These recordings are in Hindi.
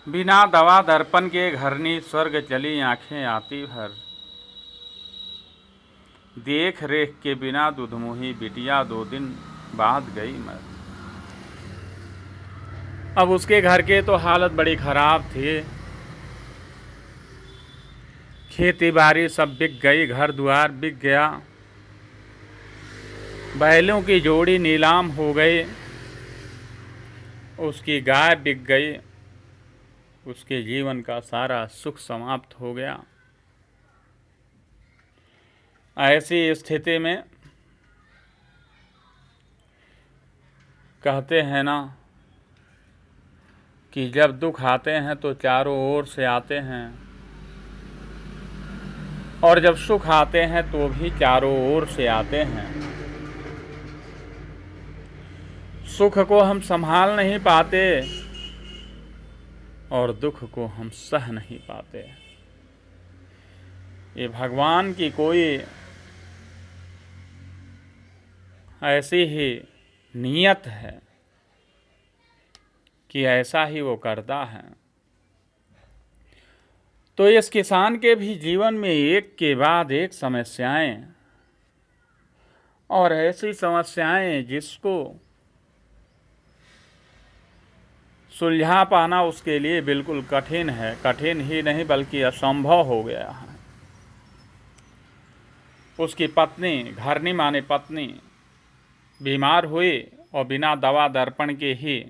बिना दवा दर्पण के घरनी स्वर्ग चली आंखें आती भर। देख रेख के बिना दुधमुही बिटिया 2 दिन बाद गई मर। अब उसके घर के तो हालत बड़ी खराब थी। खेती बाड़ी सब बिक गई, घर द्वार बिक गया, बैलों की जोड़ी नीलाम हो गई, उसकी गाय बिक गई, उसके जीवन का सारा सुख समाप्त हो गया। ऐसी स्थिति में कहते हैं ना कि जब दुख आते हैं तो चारों ओर से आते हैं, और जब सुख आते हैं तो भी चारों ओर से आते हैं। सुख को हम संभाल नहीं पाते और दुख को हम सह नहीं पाते। ये भगवान की कोई ऐसी ही नियत है कि ऐसा ही वो करता है। तो इस किसान के भी जीवन में एक के बाद एक समस्याएं, और ऐसी समस्याएं जिसको सुलझा पाना उसके लिए बिल्कुल कठिन है। कठिन ही नहीं बल्कि असंभव हो गया है। उसकी पत्नी, घरनी माने पत्नी, बीमार हुई और बिना दवा दर्पण के ही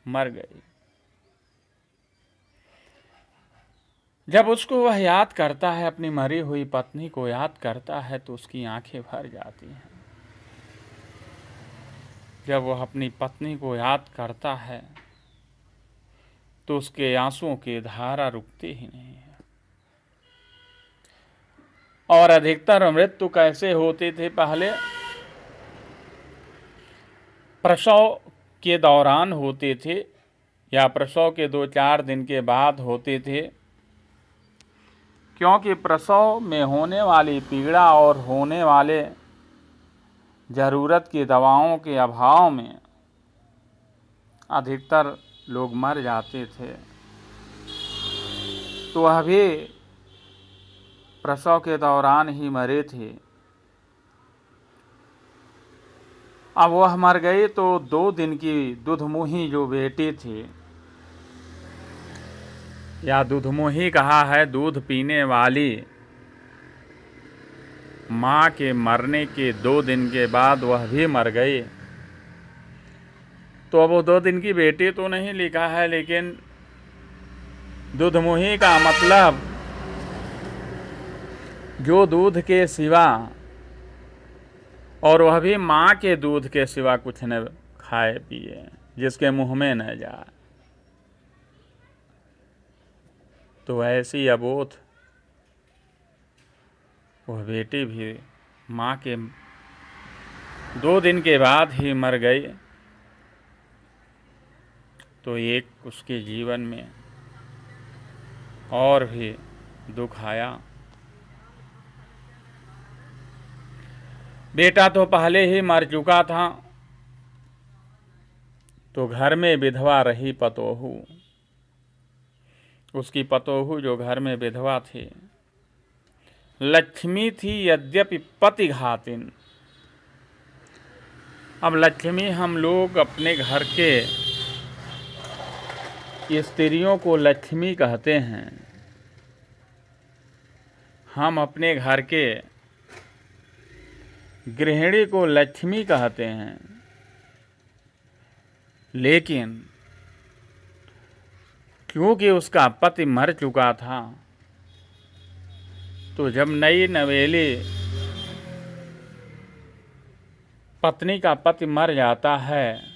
मर गई। जब उसको वह याद करता है, अपनी मरी हुई पत्नी को याद करता है, तो उसकी आंखें भर जाती हैं। जब वह अपनी पत्नी को याद करता है तो उसके आंसुओं की धारा रुकती ही नहीं है। और अधिकतर मृत्यु कैसे होते थे पहले? प्रसव के दौरान होते थे या प्रसव के 2-4 दिन के बाद होते थे, क्योंकि प्रसव में होने वाली पीड़ा और होने वाले ज़रूरत की दवाओं के अभाव में अधिकतर लोग मर जाते थे। तो वह भी प्रसव के दौरान ही मरे थे। अब वह मर गई तो 2 दिन की दुधमुही जो बेटी थी, या दुधमुही कहा है दूध पीने वाली, माँ के मरने के 2 दिन के बाद वह भी मर गई। तो अब वो 2 दिन की बेटी तो नहीं लिखा है, लेकिन दुधमुही का मतलब जो दूध के सिवा, और वह भी माँ के दूध के सिवा कुछ न खाए पिए, जिसके मुंह में न जाए। तो ऐसी अबोध वह बेटी भी माँ के 2 दिन के बाद ही मर गई। तो एक उसके जीवन में और भी दुख आया। बेटा तो पहले ही मर चुका था, तो घर में विधवा रही पतोहू। उसकी पतोहू जो घर में विधवा थी, लक्ष्मी थी यद्यपि पति घातिन। अब लक्ष्मी हम लोग अपने घर के स्त्रियों को लक्ष्मी कहते हैं। हम अपने घर के गृहिणी को लक्ष्मी कहते हैं। लेकिन क्योंकि उसका पति मर चुका था, तो जब नई नवेली पत्नी का पति मर जाता है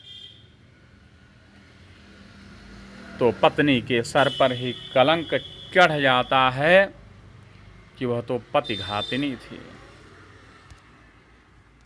तो पत्नी के सर पर ही कलंक चढ़ जाता है कि वह तो पतिघातिनी थी।